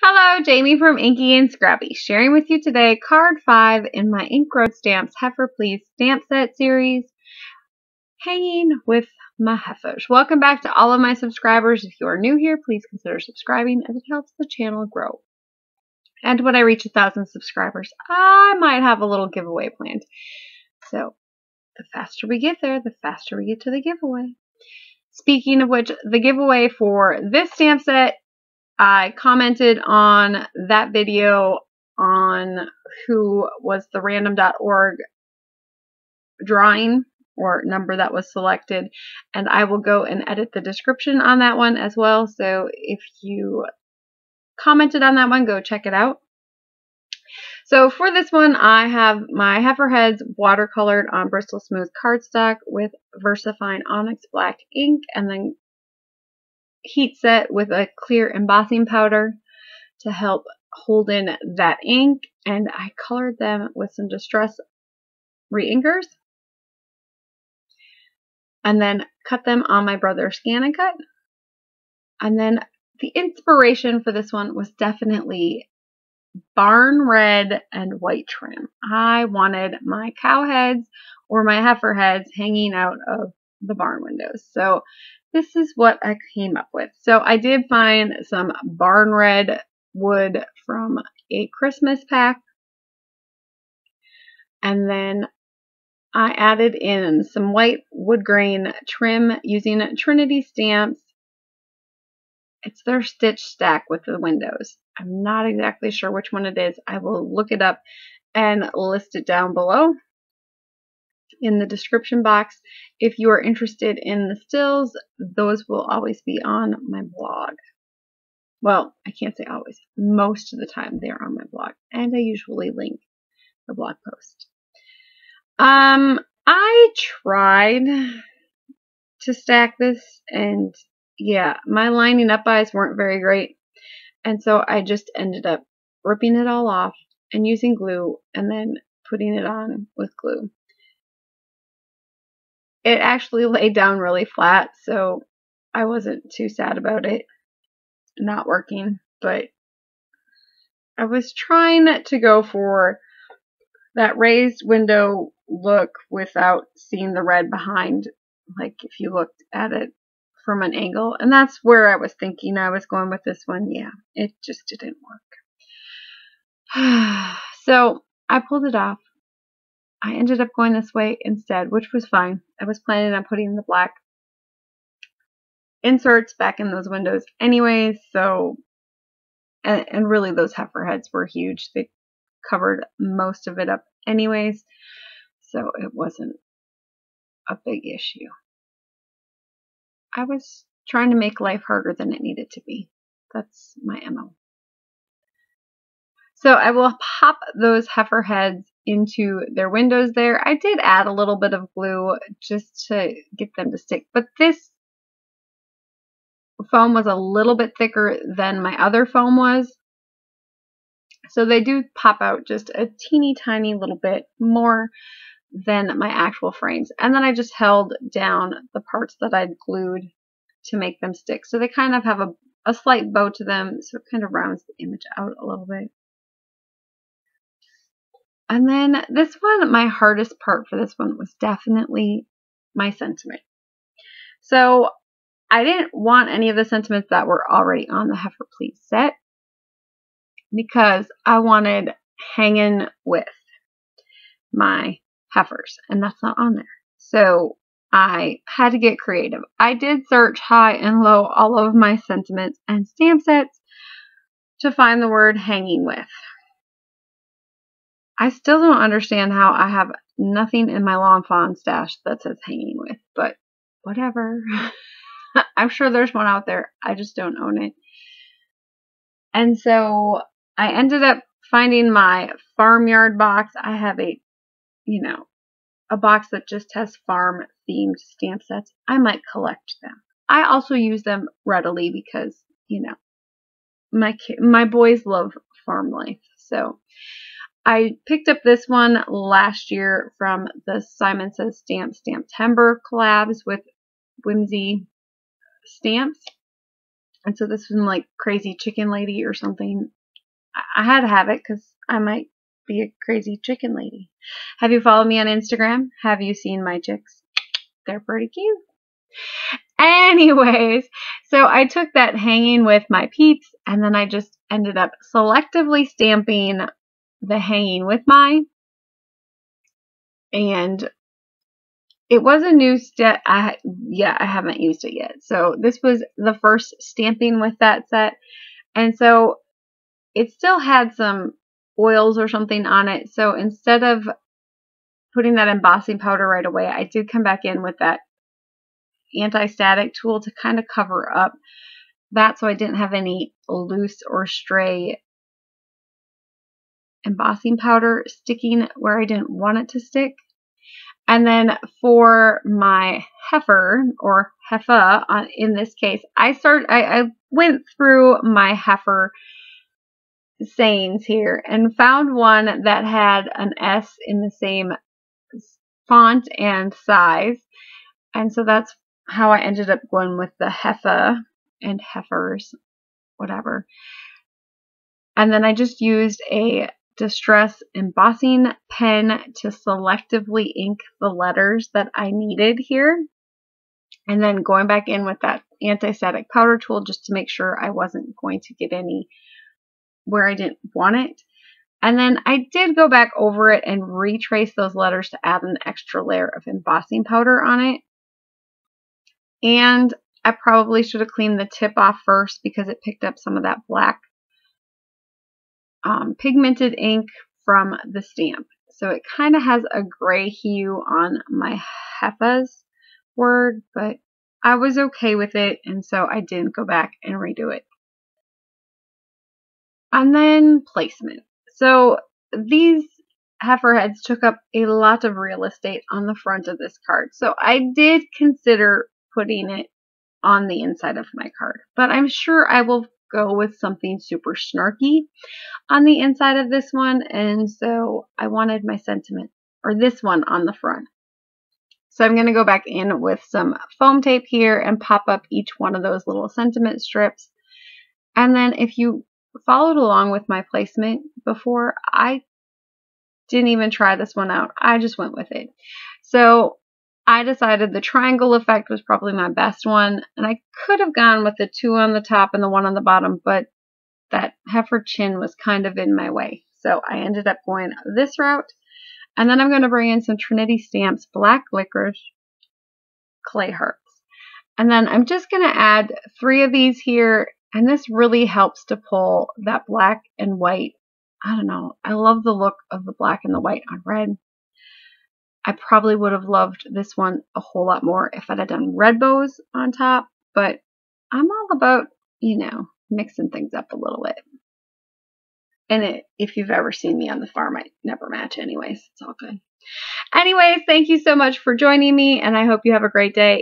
Hello, Jamie from Inky and Scrappy, sharing with you today card 5 in my Ink Road Stamps Heifer Please stamp set series, Hanging with my Heffas. Welcome back to all of my subscribers. If you are new here, please consider subscribing as it helps the channel grow. And when I reach 1,000 subscribers, I might have a little giveaway planned. So the faster we get there, the faster we get to the giveaway. Speaking of which, the giveaway for this stamp set, I commented on that video on who was the random.org drawing or number that was selected, and I will go and edit the description on that one as well. So if you commented on that one, go check it out. So for this one, I have my heifer heads watercolored on Bristol Smooth cardstock with VersaFine Onyx Black ink, and then heat set with a clear embossing powder to help hold in that ink, and I colored them with some Distress re-inkers and then cut them on my brother's Scan and Cut. And then the inspiration for this one was definitely barn red and white trim. I wanted my cow heads or my heifer heads hanging out of the barn windows. So this is what I came up with. So I did find some barn red wood from a Christmas pack. And then I added in some white wood grain trim using Trinity stamps. It's their stitch stack with the windows. I'm not exactly sure which one it is. I will look it up and list it down below in the description box. If you are interested in the stills, those will always be on my blog. Well, I can't say always. Most of the time they're on my blog, and I usually link the blog post. I tried to stack this, and yeah, my lining up eyes weren't very great, and so I just ended up ripping it all off and using glue and then putting it on with glue. It actually laid down really flat, so I wasn't too sad about it not working, but I was trying to go for that raised window look without seeing the red behind, like if you looked at it from an angle, and that's where I was thinking I was going with this one. Yeah, it just didn't work. So I pulled it off. I ended up going this way instead, which was fine. I was planning on putting the black inserts back in those windows anyways, so and really those heifer heads were huge. They covered most of it up anyways, so it wasn't a big issue. I was trying to make life harder than it needed to be. That's my MO. So I will pop those heifer heads into their windows there. I did add a little bit of glue just to get them to stick, but this foam was a little bit thicker than my other foam was. So they do pop out just a teeny tiny little bit more than my actual frames. And then I just held down the parts that I'd glued to make them stick. So they kind of have a slight bow to them, so it kind of rounds the image out a little bit. And then this one, my hardest part for this one was definitely my sentiment. So I didn't want any of the sentiments that were already on the Heifer Please set, because I wanted Hangin with my heifers, and that's not on there. So I had to get creative. I did search high and low all of my sentiments and stamp sets to find the word hanging with. I still don't understand how I have nothing in my Lawn Fawn stash that says hanging with, but whatever. I'm sure there's one out there. I just don't own it. And so I ended up finding my farmyard box. I have a box that just has farm themed stamp sets. I might collect them. I also use them readily because, my boys love farm life. So I picked up this one last year from the Simon Says Stamp Timber collabs with Whimsy stamps. And so this was like Crazy Chicken Lady or something. I had to have it because I might be a crazy chicken lady. Have you followed me on Instagram? Have you seen my chicks? They're pretty cute. Anyways, so I took that Hanging with my peeps, and then I just ended up selectively stamping the Hanging with my, and it was a new step. I haven't used it yet. So this was the first stamping with that set, and so it still had some oils or something on it. So instead of putting that embossing powder right away, I did come back in with that anti-static tool to kind of cover up that so I didn't have any loose or stray embossing powder sticking where I didn't want it to stick. And then for my Heifer, or Heffa in this case, I went through my Heifer sayings here and found one that had an S in the same font and size. And so that's how I ended up going with the Heffa and Heifers, whatever. And then I just used a distress embossing pen to selectively ink the letters that I needed here. And then going back in with that anti-static powder tool just to make sure I wasn't going to get any where I didn't want it. And then I did go back over it and retrace those letters to add an extra layer of embossing powder on it. And I probably should have cleaned the tip off first because it picked up some of that black pigmented ink from the stamp. So it kind of has a gray hue on my Heffas word, but I was okay with it, and so I didn't go back and redo it. And then placement. So these heifer heads took up a lot of real estate on the front of this card. So I did consider putting it on the inside of my card, but I'm sure I will go with something super snarky on the inside of this one, and so I wanted my sentiment, or this one, on the front. So I'm going to go back in with some foam tape here and pop up each one of those little sentiment strips. And then if you followed along with my placement before, I didn't even try this one out. I just went with it. So I decided the triangle effect was probably my best one, and I could have gone with the 2 on the top and the 1 on the bottom, but that heifer chin was kind of in my way. So I ended up going this route. And then I'm going to bring in some Trinity Stamps Black Licorice clay hearts. And then I'm just going to add 3 of these here, and this really helps to pull that black and white. I don't know. I love the look of the black and the white on red. I probably would have loved this one a whole lot more if I'd have done red bows on top, but I'm all about, you know, mixing things up a little bit. And if you've ever seen me on the farm, I never match anyways. It's all good. Anyways, thank you so much for joining me, and I hope you have a great day.